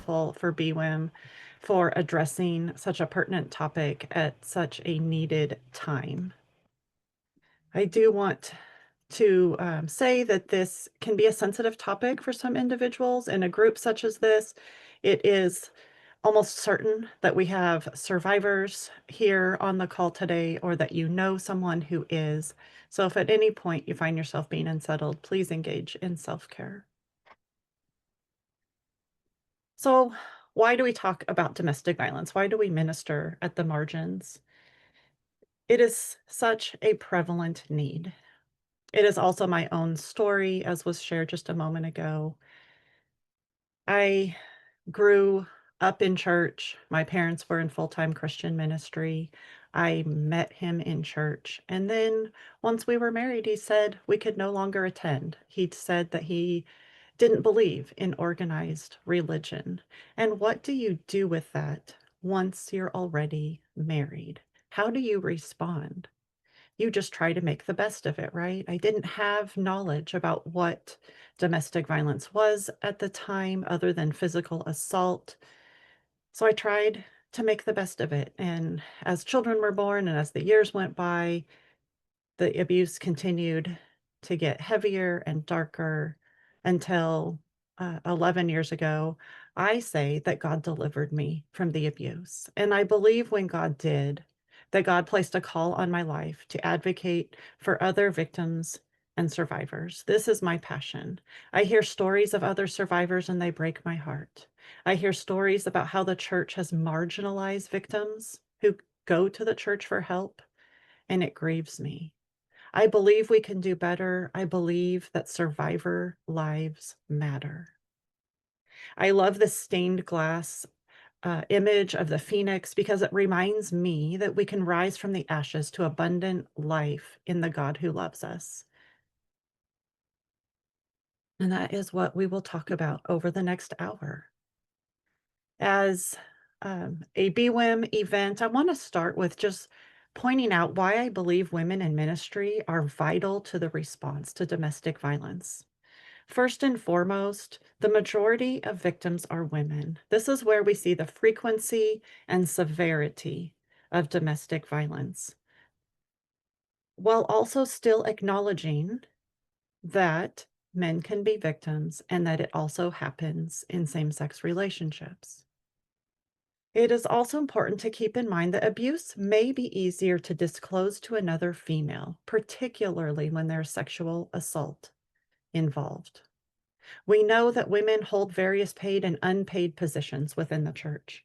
grateful for BWIM for addressing such a pertinent topic at such a needed time. I do want to say that this can be a sensitive topic for some individuals. In a group such as this, it is almost certain that we have survivors here on the call today, or that you know someone who is. So if at any point you find yourself being unsettled, please engage in self-care. So why do we talk about domestic violence? Why do we minister at the margins? It is such a prevalent need. It is also my own story, as was shared just a moment ago. I grew up in church. My parents were in full-time Christian ministry. I met him in church. And then once we were married, he said we could no longer attend. He said that he didn't believe in organized religion. And what do you do with that once you're already married? How do you respond? You just try to make the best of it, right? I didn't have knowledge about what domestic violence was at the time other than physical assault. So I tried to make the best of it. And as children were born and as the years went by, the abuse continued to get heavier and darker until 11 years ago, I say that God delivered me from the abuse. And I believe when God did, that God placed a call on my life to advocate for other victims and survivors. This is my passion. I hear stories of other survivors and they break my heart. I hear stories about how the church has marginalized victims who go to the church for help, and it grieves me. I believe we can do better. I believe that survivor lives matter. I love the stained glass image of the phoenix because it reminds me that we can rise from the ashes to abundant life in the God who loves us. And that is what we will talk about over the next hour. As a BWIM event, I want to start with just pointing out why I believe women in ministry are vital to the response to domestic violence. First and foremost, the majority of victims are women. This is where we see the frequency and severity of domestic violence, while also still acknowledging that men can be victims and that it also happens in same-sex relationships. It is also important to keep in mind that abuse may be easier to disclose to another female, particularly when there's sexual assault involved. We know that women hold various paid and unpaid positions within the church,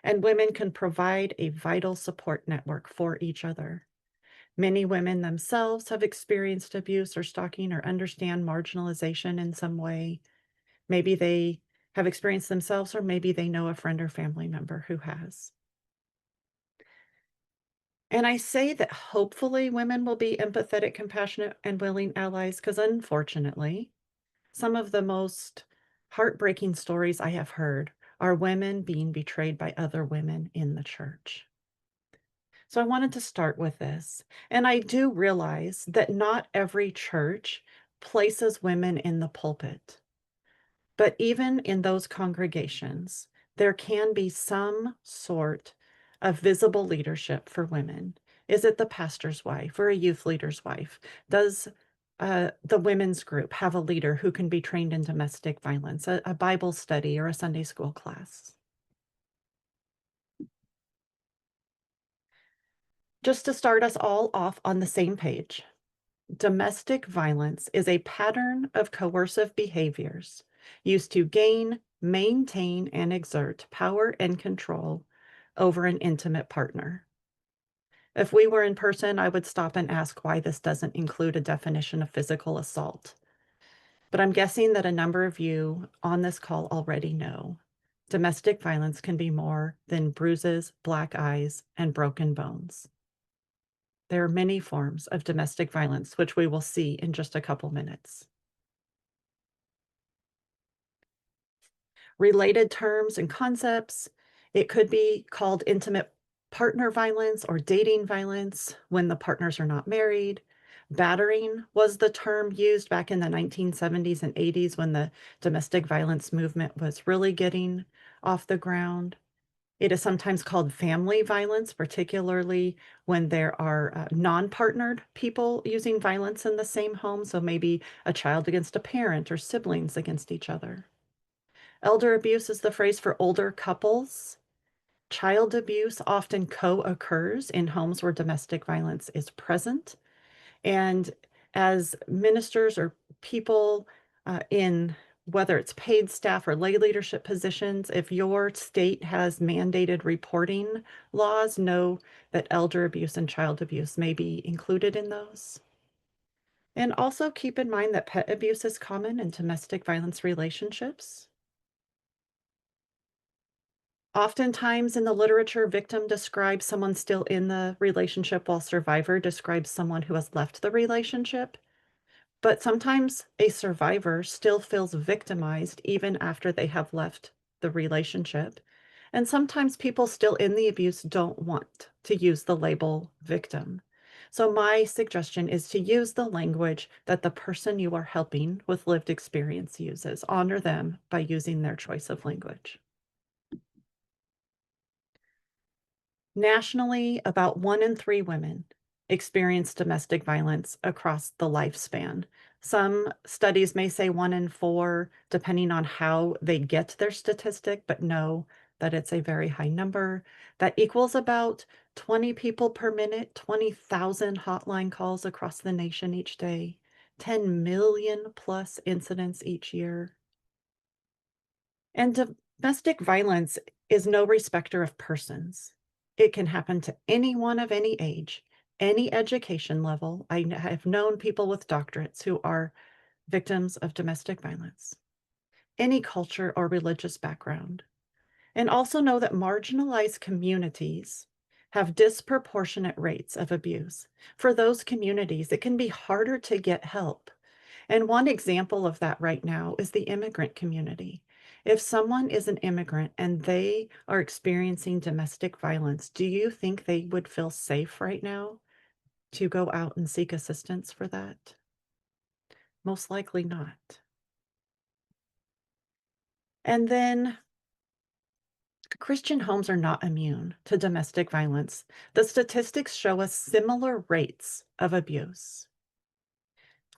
and women can provide a vital support network for each other. Many women themselves have experienced abuse or stalking or understand marginalization in some way. Maybe they have experienced themselves, or maybe they know a friend or family member who has. And I say that hopefully women will be empathetic, compassionate, and willing allies, because unfortunately, some of the most heartbreaking stories I have heard are women being betrayed by other women in the church. So I wanted to start with this. And I do realize that not every church places women in the pulpit. But even in those congregations, there can be some sort of visible leadership for women. Is it the pastor's wife or a youth leader's wife? Does the women's group have a leader who can be trained in domestic violence, a Bible study or a Sunday school class? Just to start us all off on the same page, domestic violence is a pattern of coercive behaviors used to gain, maintain, and exert power and control over an intimate partner. If we were in person, I would stop and ask why this doesn't include a definition of physical assault. But I'm guessing that a number of you on this call already know domestic violence can be more than bruises, black eyes, and broken bones. There are many forms of domestic violence, which we will see in just a couple minutes. Related terms and concepts, it could be called intimate partner violence or dating violence when the partners are not married. Battering was the term used back in the 1970s and 80s when the domestic violence movement was really getting off the ground. It is sometimes called family violence, particularly when there are non-partnered people using violence in the same home. So maybe a child against a parent or siblings against each other. Elder abuse is the phrase for older couples. Child abuse often co-occurs in homes where domestic violence is present. And as ministers or people in whether it's paid staff or lay leadership positions, if your state has mandated reporting laws, know that elder abuse and child abuse may be included in those. And also keep in mind that pet abuse is common in domestic violence relationships. Oftentimes in the literature, victim describes someone still in the relationship while survivor describes someone who has left the relationship. But sometimes a survivor still feels victimized even after they have left the relationship. And sometimes people still in the abuse don't want to use the label victim. So my suggestion is to use the language that the person you are helping with lived experience uses. Honor them by using their choice of language. Nationally, about 1 in 3 women experience domestic violence across the lifespan. Some studies may say 1 in 4, depending on how they get their statistic, but know that it's a very high number. That equals about 20 people per minute, 20,000 hotline calls across the nation each day, 10 million plus incidents each year. And domestic violence is no respecter of persons. It can happen to anyone of any age, any education level. I have known people with doctorates who are victims of domestic violence, any culture or religious background. And also know that marginalized communities have disproportionate rates of abuse. For those communities, it can be harder to get help. And one example of that right now is the immigrant community. If someone is an immigrant and they are experiencing domestic violence, do you think they would feel safe right now to go out and seek assistance for that? Most likely not. And then Christian homes are not immune to domestic violence. The statistics show us similar rates of abuse.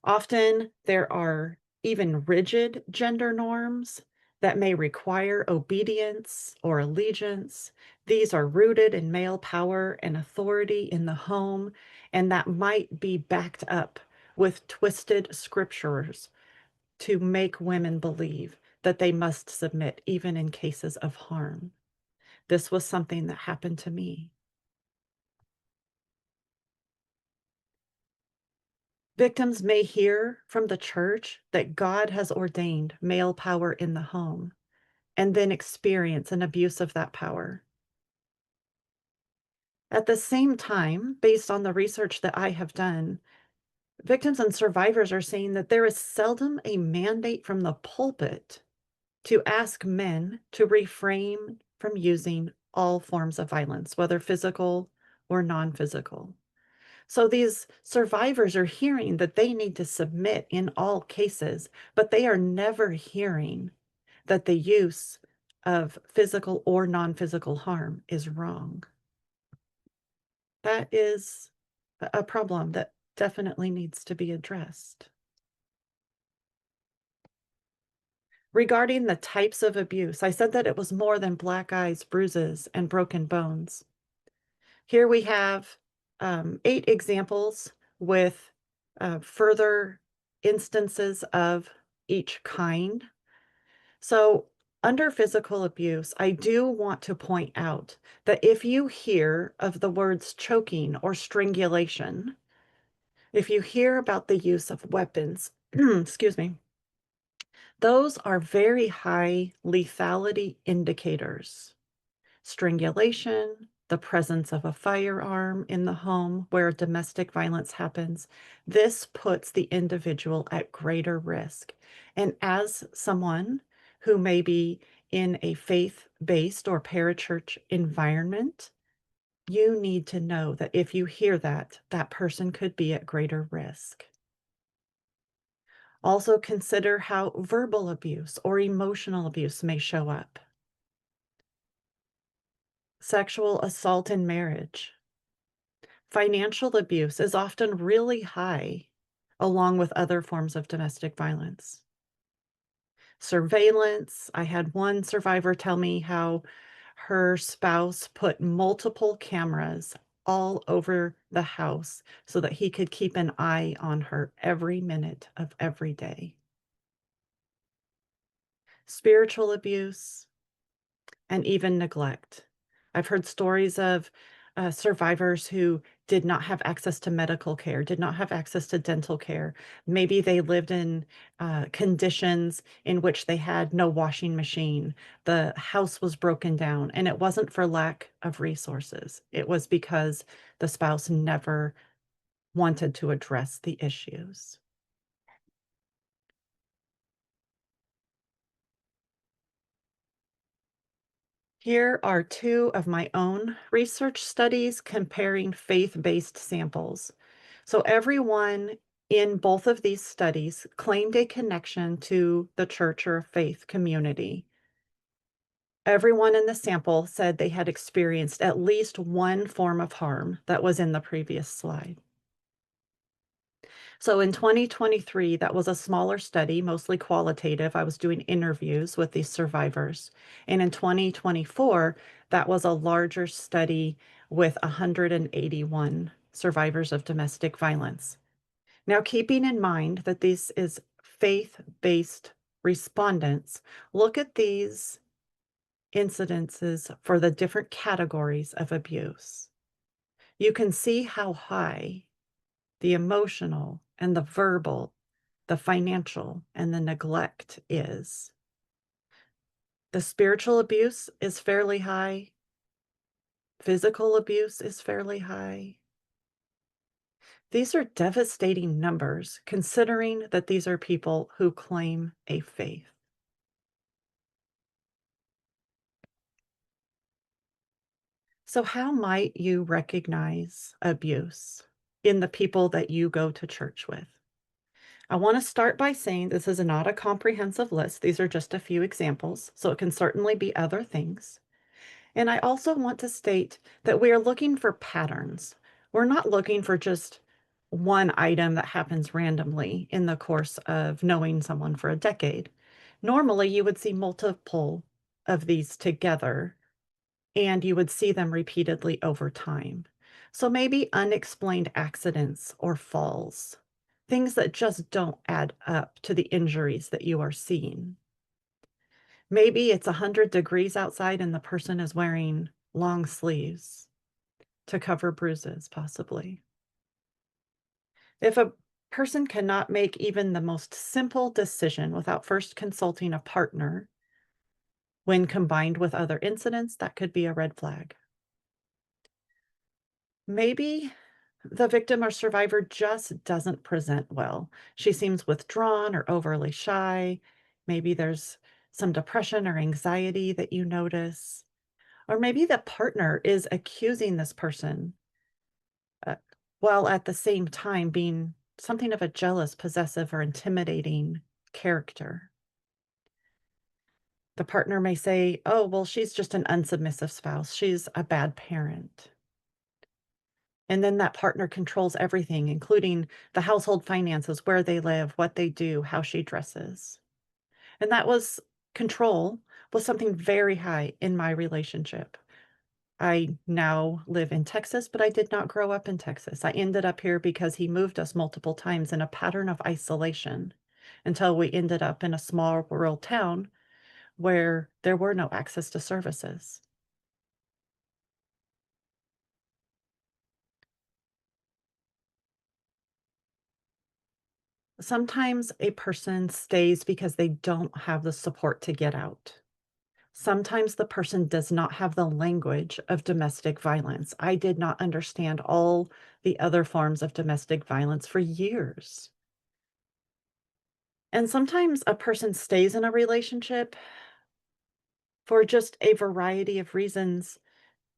Often there are even rigid gender norms that may require obedience or allegiance. These are rooted in male power and authority in the home, and that might be backed up with twisted scriptures to make women believe that they must submit even in cases of harm. This was something that happened to me. Victims may hear from the church that God has ordained male power in the home and then experience an abuse of that power. At the same time, based on the research that I have done, victims and survivors are saying that there is seldom a mandate from the pulpit to ask men to refrain from using all forms of violence, whether physical or non-physical. So these survivors are hearing that they need to submit in all cases, but they are never hearing that the use of physical or non-physical harm is wrong. That is a problem that definitely needs to be addressed. Regarding the types of abuse, I said that it was more than black eyes, bruises, and broken bones. Here we have 8 examples with further instances of each kind. So under physical abuse, I do want to point out that if you hear of the words choking or strangulation, if you hear about the use of weapons, excuse me, those are very high lethality indicators. Strangulation, the presence of a firearm in the home where domestic violence happens, this puts the individual at greater risk. And as someone who may be in a faith-based or parachurch environment, you need to know that if you hear that, that person could be at greater risk. Also consider how verbal abuse or emotional abuse may show up. Sexual assault in marriage. Financial abuse is often really high, along with other forms of domestic violence. Surveillance. I had one survivor tell me how her spouse put multiple cameras all over the house so that he could keep an eye on her every minute of every day. Spiritual abuse and even neglect. I've heard stories of survivors who did not have access to medical care, did not have access to dental care. Maybe they lived in conditions in which they had no washing machine. The house was broken down, and it wasn't for lack of resources. It was because the spouse never wanted to address the issues. Here are two of my own research studies comparing faith-based samples. So everyone in both of these studies claimed a connection to the church or faith community. Everyone in the sample said they had experienced at least one form of harm that was in the previous slide. So in 2023, that was a smaller study, mostly qualitative. I was doing interviews with these survivors. And in 2024, that was a larger study with 181 survivors of domestic violence. Now, keeping in mind that this is faith-based respondents, look at these incidences for the different categories of abuse. You can see how high the emotional and the verbal, the financial and the neglect is. The spiritual abuse is fairly high. Physical abuse is fairly high. These are devastating numbers considering that these are people who claim a faith. So how might you recognize abuse in the people that you go to church with? I want to start by saying this is not a comprehensive list. These are just a few examples, so it can certainly be other things. And I also want to state that we are looking for patterns. We're not looking for just one item that happens randomly in the course of knowing someone for a decade. Normally, you would see multiple of these together, and you would see them repeatedly over time. So maybe unexplained accidents or falls, things that just don't add up to the injuries that you are seeing. Maybe it's 100 degrees outside and the person is wearing long sleeves to cover bruises, possibly. If a person cannot make even the most simple decision without first consulting a partner, when combined with other incidents, that could be a red flag. Maybe the victim or survivor just doesn't present well. She seems withdrawn or overly shy. Maybe there's some depression or anxiety that you notice. Or maybe the partner is accusing this person uh, while at the same time being something of a jealous, possessive, or intimidating character. The partner may say, oh, well, she's just an unsubmissive spouse. She's a bad parent. And then that partner controls everything, including the household finances, where they live, what they do, how she dresses. And that was control was something very high in my relationship. I now live in Texas, but I did not grow up in Texas. I ended up here because he moved us multiple times in a pattern of isolation until we ended up in a small rural town where there were no access to services. Sometimes a person stays because they don't have the support to get out. Sometimes the person does not have the language of domestic violence. I did not understand all the other forms of domestic violence for years. And sometimes a person stays in a relationship for just a variety of reasons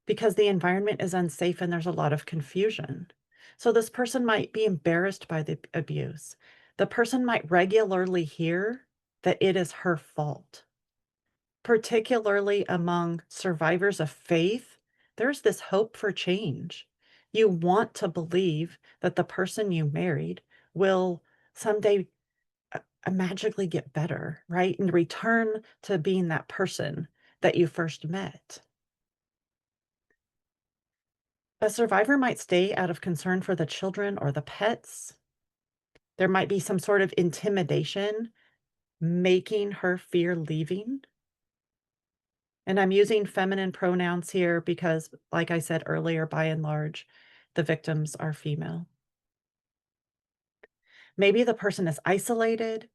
because the environment is unsafe and there's a lot of confusion. So this person might be embarrassed by the abuse. The person might regularly hear that it is her fault, particularly among survivors of faith. there's this hope for change. You want to believe that the person you married will someday magically get better, right? And return to being that person that you first met. A survivor might stay out of concern for the children or the pets. There might be some sort of intimidation making her fear leaving. And I'm using feminine pronouns here because, like I said earlier, by and large, the victims are female. Maybe the person is isolated.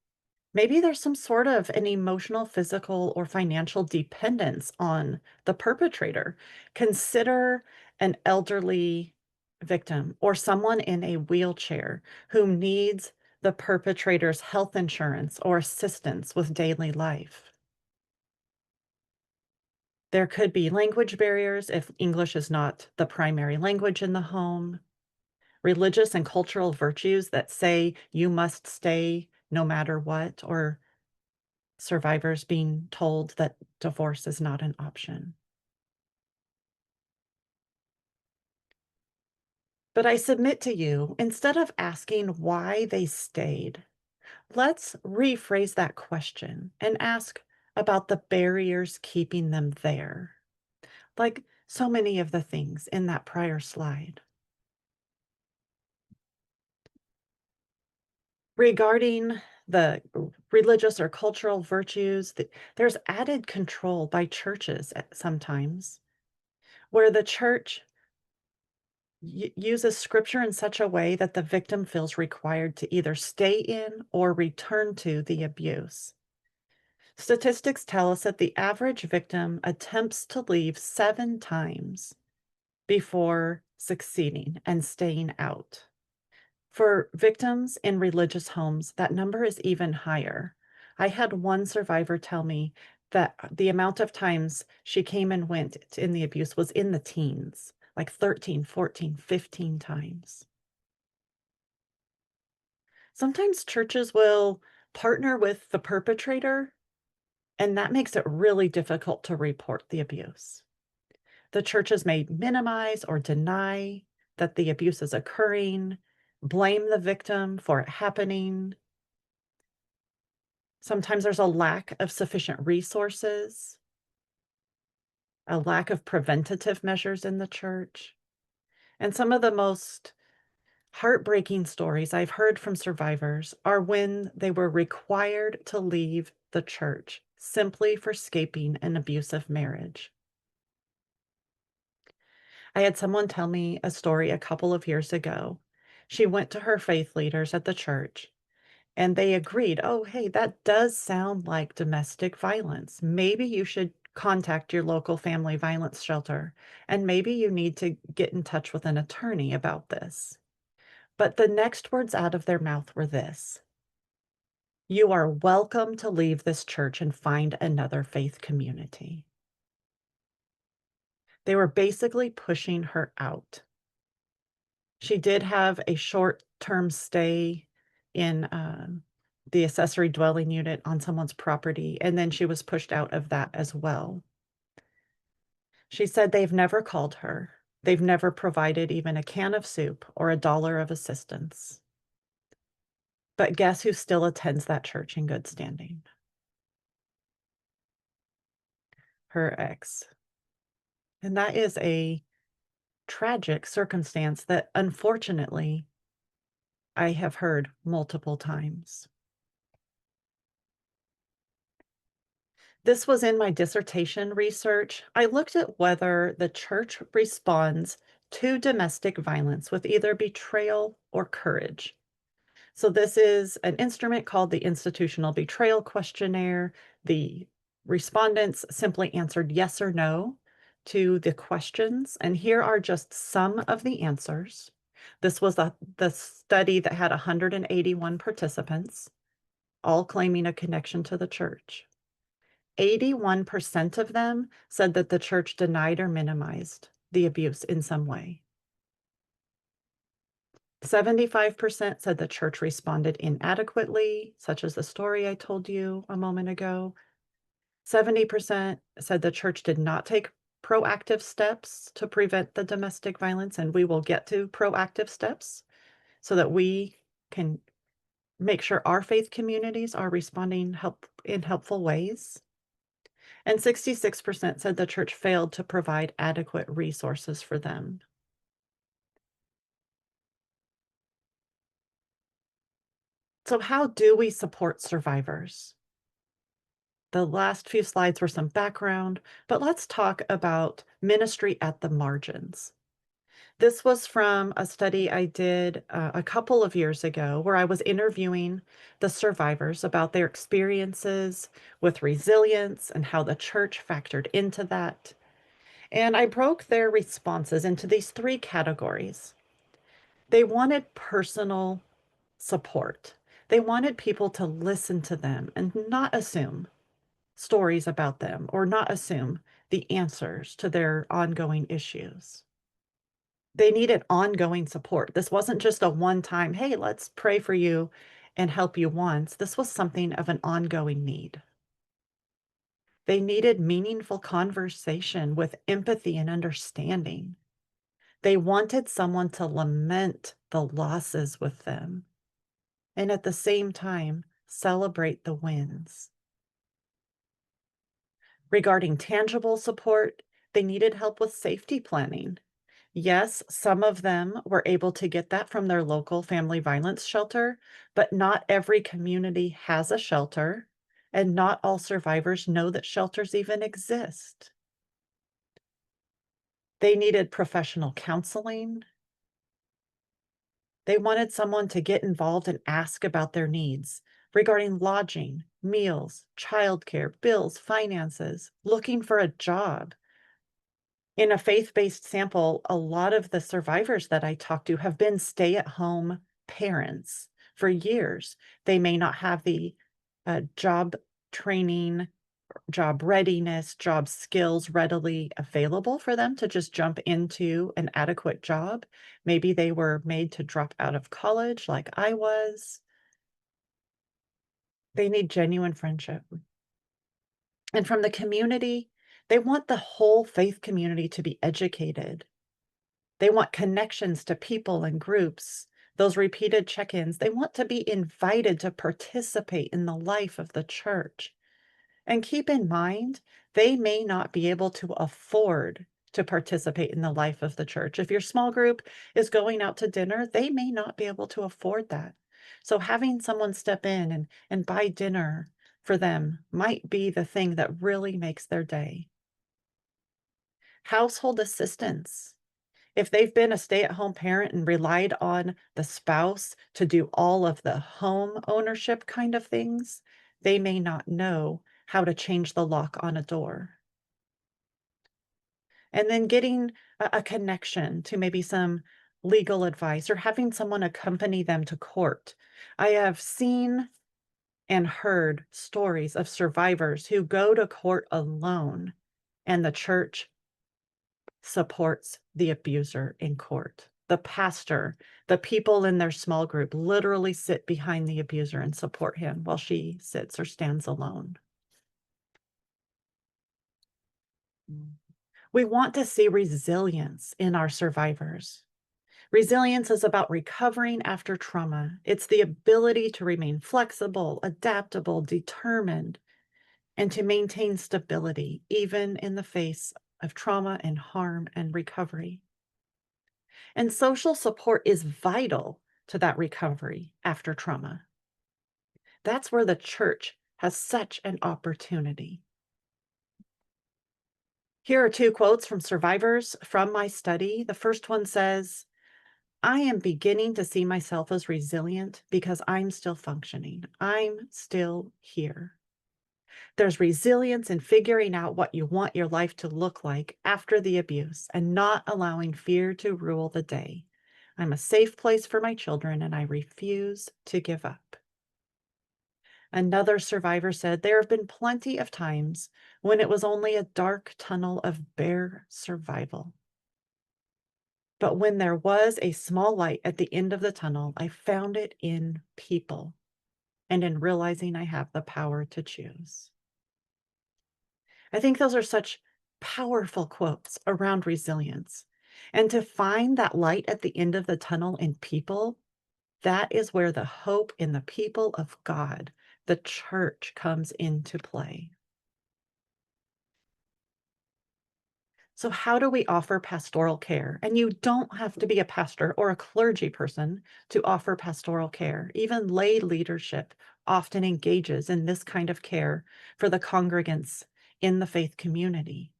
Maybe there's some sort of an emotional, physical, or financial dependence on the perpetrator. Consider an elderly victim or someone in a wheelchair who needs the perpetrator's health insurance or assistance with daily life. There could be language barriers if English is not the primary language in the home, religious and cultural virtues that say you must stay no matter what, or survivors being told that divorce is not an option. But I submit to you, instead of asking why they stayed, let's rephrase that question and ask about the barriers keeping them there, like so many of the things in that prior slide. Regarding the religious or cultural virtues, there's added control by churches sometimes, where the church uses scripture in such a way that the victim feels required to either stay in or return to the abuse. Statistics tell us that the average victim attempts to leave 7 times before succeeding and staying out. For victims in religious homes, that number is even higher. I had one survivor tell me that the amount of times she came and went in the abuse was in the teens, like 13, 14, 15 times. Sometimes churches will partner with the perpetrator, and that makes it really difficult to report the abuse. The churches may minimize or deny that the abuse is occurring, blame the victim for it happening. Sometimes there's a lack of sufficient resources, a lack of preventative measures in the church. And some of the most heartbreaking stories I've heard from survivors are when they were required to leave the church simply for escaping an abusive marriage. I had someone tell me a story a couple of years ago. She went to her faith leaders at the church and they agreed, oh, hey, that does sound like domestic violence. Maybe you should contact your local family violence shelter, and maybe you need to get in touch with an attorney about this. But the next words out of their mouth were this: you are welcome to leave this church and find another faith community. They were basically pushing her out. She did have a short-term stay in the accessory dwelling unit on someone's property, and then she was pushed out of that as well. She said they've never called her. They've never provided even a can of soup or a dollar of assistance. But guess who still attends that church in good standing? Her ex. And that is a tragic circumstance that unfortunately I have heard multiple times. This was in my dissertation research. I looked at whether the church responds to domestic violence with either betrayal or courage. So this is an instrument called the Institutional Betrayal Questionnaire. The respondents simply answered yes or no to the questions, and here are just some of the answers. This was the study that had 181 participants, all claiming a connection to the church. 81% of them said that the church denied or minimized the abuse in some way. 75% said the church responded inadequately, such as the story I told you a moment ago. 70% said the church did not take proactive steps to prevent the domestic violence, and we will get to proactive steps so that we can make sure our faith communities are responding in helpful ways. And 66% said the church failed to provide adequate resources for them. So how do we support survivors? The last few slides were some background, but let's talk about ministry at the margins. This was from a study I did a couple of years ago where I was interviewing the survivors about their experiences with resilience and how the church factored into that. And I broke their responses into these three categories. They wanted personal support. They wanted people to listen to them and not assume stories about them or not assume the answers to their ongoing issues. They needed ongoing support. This wasn't just a one-time, hey, let's pray for you and help you once. This was something of an ongoing need. They needed meaningful conversation with empathy and understanding. They wanted someone to lament the losses with them and at the same time celebrate the wins. Regarding tangible support, they needed help with safety planning. Yes, some of them were able to get that from their local family violence shelter, but not every community has a shelter, and not all survivors know that shelters even exist. They needed professional counseling. They wanted someone to get involved and ask about their needs regarding lodging, meals, childcare, bills, finances, looking for a job. In a faith-based sample, a lot of the survivors that I talked to have been stay-at-home parents for years. They may not have the job training, job readiness, job skills readily available for them to just jump into an adequate job. Maybe they were made to drop out of college like I was. They need genuine friendship. And from the community, they want the whole faith community to be educated. They want connections to people and groups, those repeated check-ins. They want to be invited to participate in the life of the church. And keep in mind, they may not be able to afford to participate in the life of the church. If your small group is going out to dinner, they may not be able to afford that. So having someone step in and buy dinner for them might be the thing that really makes their day. Household assistance. If they've been a stay-at-home parent and relied on the spouse to do all of the home ownership kind of things, they may not know how to change the lock on a door. And then getting a connection to maybe some legal advice or having someone accompany them to court. I have seen and heard stories of survivors who go to court alone and the church supports the abuser in court. The pastor, the people in their small group literally sit behind the abuser and support him while she sits or stands alone. We want to see resilience in our survivors. Resilience is about recovering after trauma. It's the ability to remain flexible, adaptable, determined, and to maintain stability, even in the face of trauma and harm and recovery. And social support is vital to that recovery after trauma. That's where the church has such an opportunity. Here are two quotes from survivors from my study. The first one says, I am beginning to see myself as resilient because I'm still functioning. I'm still here. There's resilience in figuring out what you want your life to look like after the abuse and not allowing fear to rule the day. I'm a safe place for my children and I refuse to give up. Another survivor said, there have been plenty of times when it was only a dark tunnel of bare survival. But when there was a small light at the end of the tunnel, I found it in people and in realizing I have the power to choose. I think those are such powerful quotes around resilience. And to find that light at the end of the tunnel in people, that is where the hope in the people of God, the church, comes into play. So, how do we offer pastoral care? And you don't have to be a pastor or a clergy person to offer pastoral care. Even lay leadership often engages in this kind of care for the congregants in the faith community.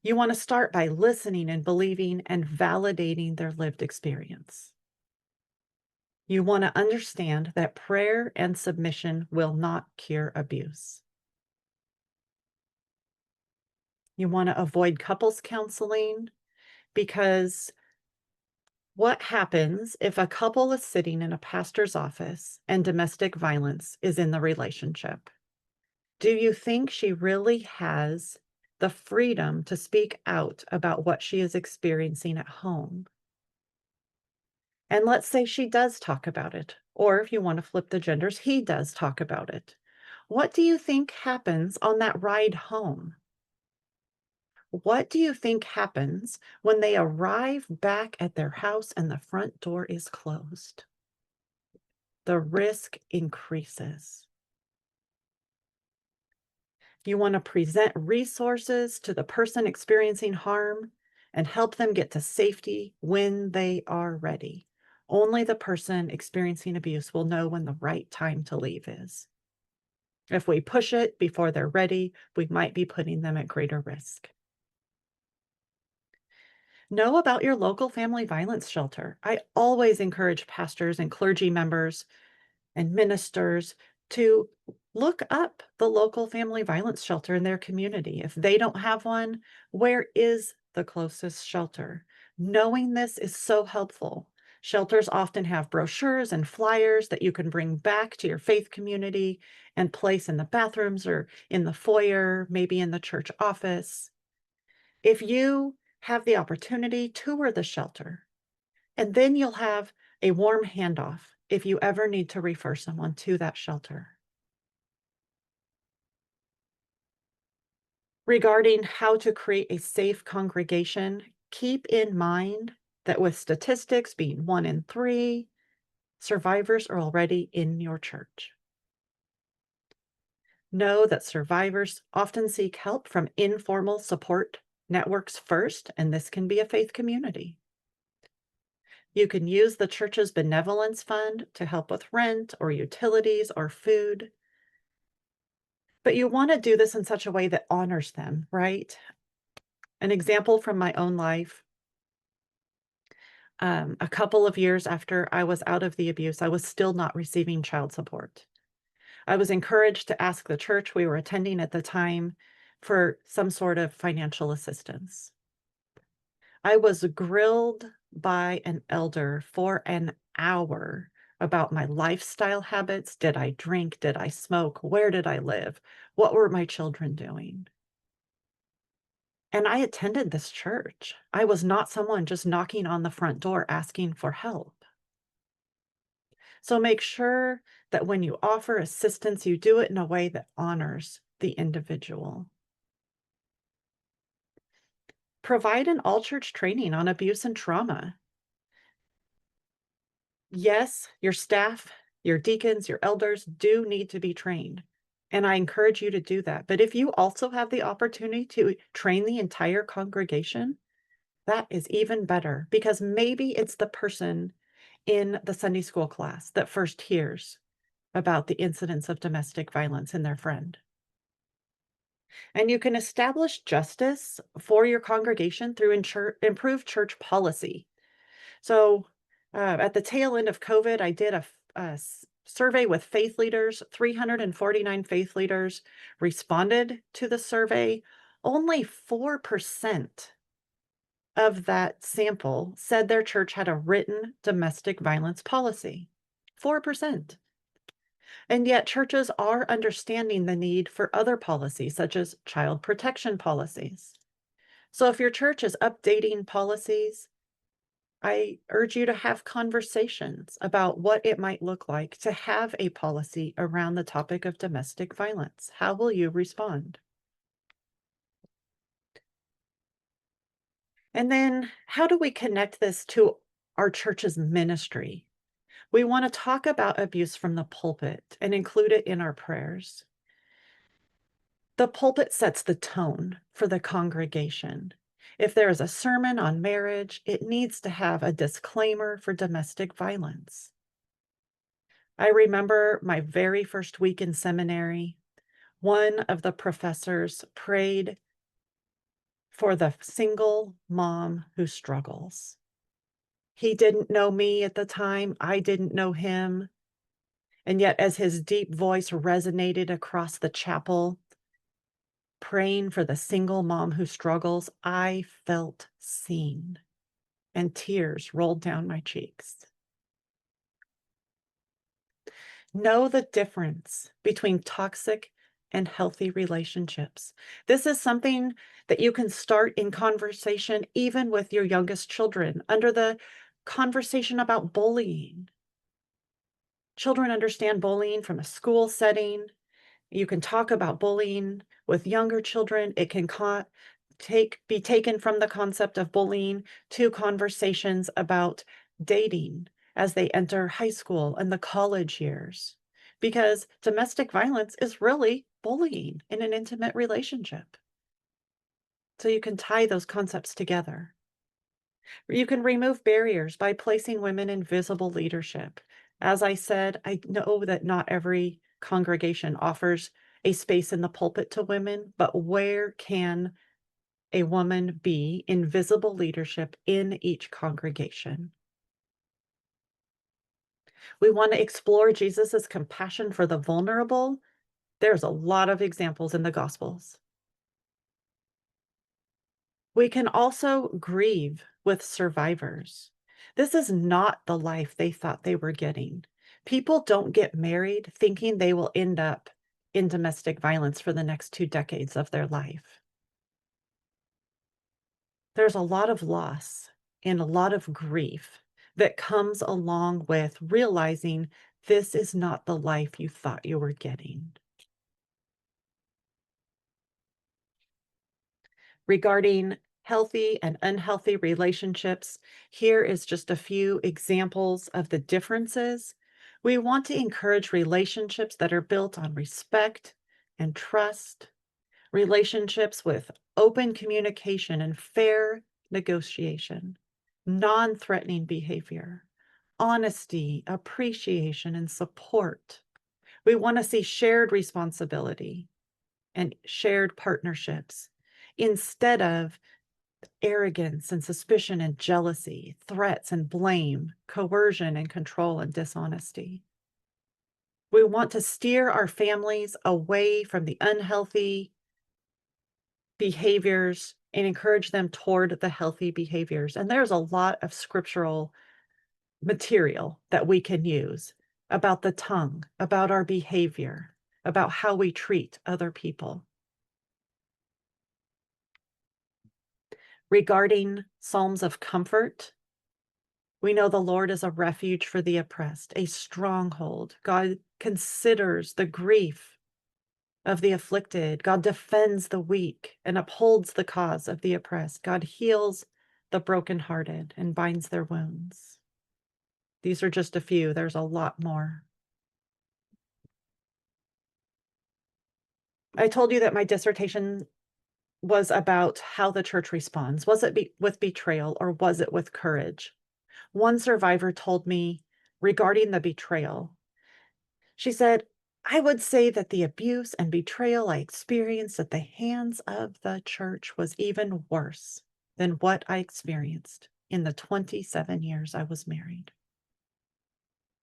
You want to start by listening and believing and validating their lived experience. You want to understand that prayer and submission will not cure abuse. You want to avoid couples counseling because what happens if a couple is sitting in a pastor's office and domestic violence is in the relationship? Do you think she really has the freedom to speak out about what she is experiencing at home? And let's say she does talk about it, or if you want to flip the genders, he does talk about it. What do you think happens on that ride home? What do you think happens when they arrive back at their house and the front door is closed? The risk increases. You want to present resources to the person experiencing harm and help them get to safety when they are ready. Only the person experiencing abuse will know when the right time to leave is. If we push it before they're ready, we might be putting them at greater risk. Know about your local family violence shelter. I always encourage pastors and clergy members and ministers to look up the local family violence shelter in their community. If they don't have one, where is the closest shelter? Knowing this is so helpful. Shelters often have brochures and flyers that you can bring back to your faith community and place in the bathrooms or in the foyer, maybe in the church office. If you have the opportunity, tour the shelter, and then you'll have a warm handoff if you ever need to refer someone to that shelter. Regarding how to create a safe congregation, keep in mind that with statistics being 1 in 3, survivors are already in your church. Know that survivors often seek help from informal support networks first, and this can be a faith community. You can use the church's benevolence fund to help with rent or utilities or food. But you want to do this in such a way that honors them, right? An example from my own life, a couple of years after I was out of the abuse, I was still not receiving child support. I was encouraged to ask the church we were attending at the time for some sort of financial assistance. I was grilled by an elder for an hour about my lifestyle habits. Did I drink? Did I smoke? Where did I live? What were my children doing? And I attended this church. I was not someone just knocking on the front door asking for help. So make sure that when you offer assistance, you do it in a way that honors the individual. Provide an all-church training on abuse and trauma. Yes, your staff, your deacons, your elders do need to be trained. And I encourage you to do that. But if you also have the opportunity to train the entire congregation, that is even better because maybe it's the person in the Sunday school class that first hears about the incidents of domestic violence in their friend. And you can establish justice for your congregation through improved church policy. So at the tail end of COVID, I did a survey with faith leaders. 349 faith leaders responded to the survey. Only 4% of that sample said their church had a written domestic violence policy. 4%. And yet churches are understanding the need for other policies, such as child protection policies. So if your church is updating policies, I urge you to have conversations about what it might look like to have a policy around the topic of domestic violence. How will you respond? And then how do we connect this to our church's ministry? We want to talk about abuse from the pulpit and include it in our prayers. The pulpit sets the tone for the congregation. If there is a sermon on marriage, it needs to have a disclaimer for domestic violence. I remember my very first week in seminary, one of the professors prayed for the single mom who struggles. He didn't know me at the time, I didn't know him, and yet as his deep voice resonated across the chapel, praying for the single mom who struggles, I felt seen, and tears rolled down my cheeks. Know the difference between toxic and healthy relationships. This is something that you can start in conversation even with your youngest children under the conversation about bullying. Children understand bullying from a school setting. You can talk about bullying with younger children. It can be taken from the concept of bullying to conversations about dating as they enter high school and the college years. Because domestic violence is really bullying in an intimate relationship. So you can tie those concepts together. You can remove barriers by placing women in visible leadership. As I said, I know that not every congregation offers a space in the pulpit to women, but where can a woman be in visible leadership in each congregation? We want to explore Jesus's compassion for the vulnerable. There's a lot of examples in the Gospels. We can also grieve with survivors. This is not the life they thought they were getting. People don't get married thinking they will end up in domestic violence for the next 2 decades of their life. There's a lot of loss and a lot of grief that comes along with realizing this is not the life you thought you were getting. Regarding healthy and unhealthy relationships, here is just a few examples of the differences. We want to encourage relationships that are built on respect and trust, relationships with open communication and fair negotiation, non-threatening behavior, honesty, appreciation, and support. We want to see shared responsibility and shared partnerships instead of arrogance and suspicion and jealousy, threats and blame, coercion and control and dishonesty. We want to steer our families away from the unhealthy behaviors and encourage them toward the healthy behaviors. And there's a lot of scriptural material that we can use about the tongue, about our behavior, about how we treat other people. Regarding psalms of comfort, we know the Lord is a refuge for the oppressed, a stronghold. God considers the grief of the afflicted. God defends the weak and upholds the cause of the oppressed. God heals the brokenhearted and binds their wounds. These are just a few. There's a lot more. I told you that my dissertation was about how the church responds. Was it with betrayal or was it with courage? One survivor told me regarding the betrayal, she said, I would say that the abuse and betrayal I experienced at the hands of the church was even worse than what I experienced in the 27 years I was married.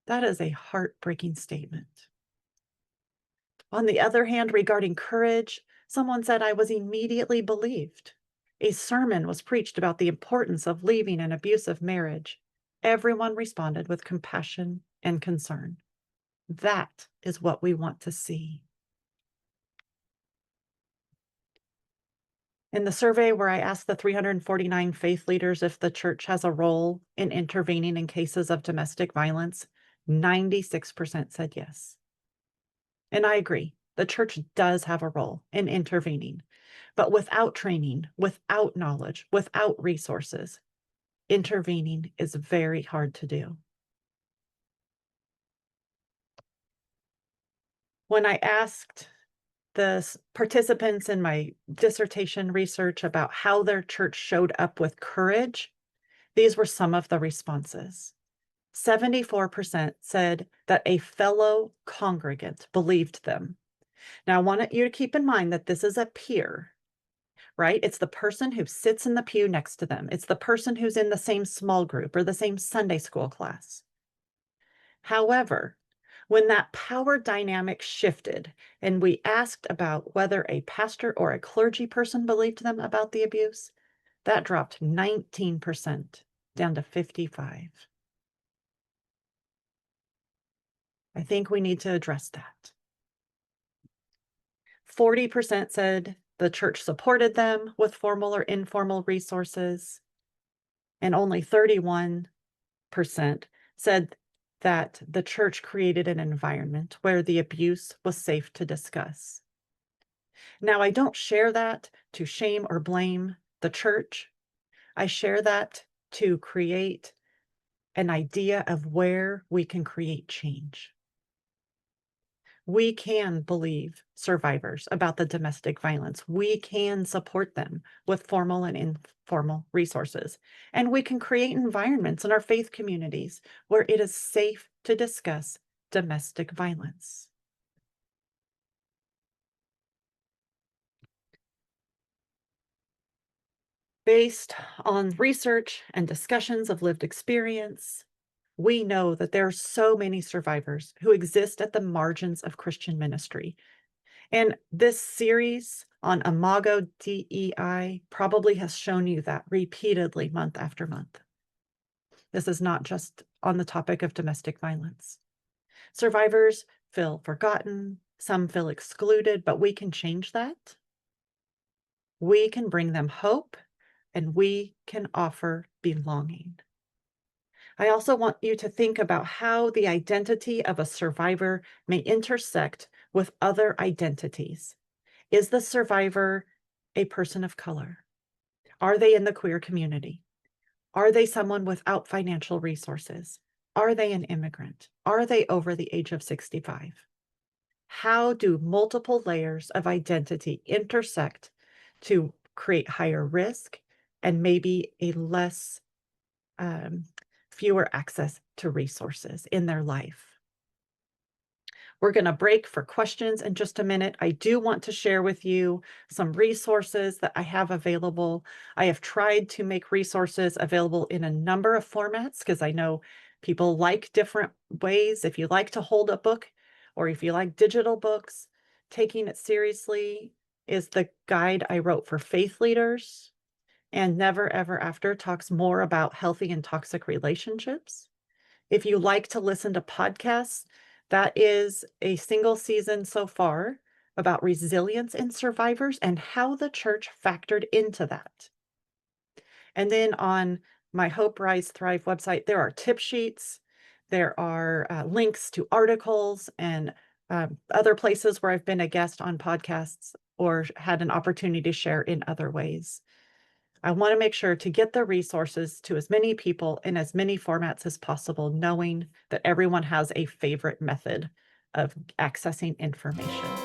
That is a heartbreaking statement. On the other hand, regarding courage, someone said I was immediately believed. A sermon was preached about the importance of leaving an abusive marriage. Everyone responded with compassion and concern. That is what we want to see. In the survey where I asked the 349 faith leaders if the church has a role in intervening in cases of domestic violence, 96% said yes. And I agree. The church does have a role in intervening, but without training, without knowledge, without resources, intervening is very hard to do. When I asked the participants in my dissertation research about how their church showed up with courage, these were some of the responses. 74% said that a fellow congregant believed them. Now, I want you to keep in mind that this is a peer, right? It's the person who sits in the pew next to them. It's the person who's in the same small group or the same Sunday school class. However, when that power dynamic shifted and we asked about whether a pastor or a clergy person believed them about the abuse, that dropped 19% down to 55. I think we need to address that. 40% said the church supported them with formal or informal resources, and only 31% said that the church created an environment where the abuse was safe to discuss. Now, I don't share that to shame or blame the church. I share that to create an idea of where we can create change. We can believe survivors about the domestic violence. We can support them with formal and informal resources. And we can create environments in our faith communities where it is safe to discuss domestic violence. Based on research and discussions of lived experience, we know that there are so many survivors who exist at the margins of Christian ministry. And this series on Imago D.E.I probably has shown you that repeatedly month after month. This is not just on the topic of domestic violence. Survivors feel forgotten, some feel excluded, but we can change that. We can bring them hope, and we can offer belonging. I also want you to think about how the identity of a survivor may intersect with other identities. Is the survivor a person of color? Are they in the queer community? Are they someone without financial resources? Are they an immigrant? Are they over the age of 65? How do multiple layers of identity intersect to create higher risk and maybe a less fewer access to resources in their life? We're going to break for questions in just a minute. I do want to share with you some resources that I have available. I have tried to make resources available in a number of formats because I know people like different ways. If you like to hold a book or if you like digital books, Taking It Seriously is the guide I wrote for faith leaders. And Never Ever After talks more about healthy and toxic relationships. If you like to listen to podcasts, that is a single season so far about resilience in survivors and how the church factored into that. And then on my Hope, Rise, Thrive website, there are tip sheets. There are links to articles and other places where I've been a guest on podcasts or had an opportunity to share in other ways. I want to make sure to get the resources to as many people in as many formats as possible, knowing that everyone has a favorite method of accessing information.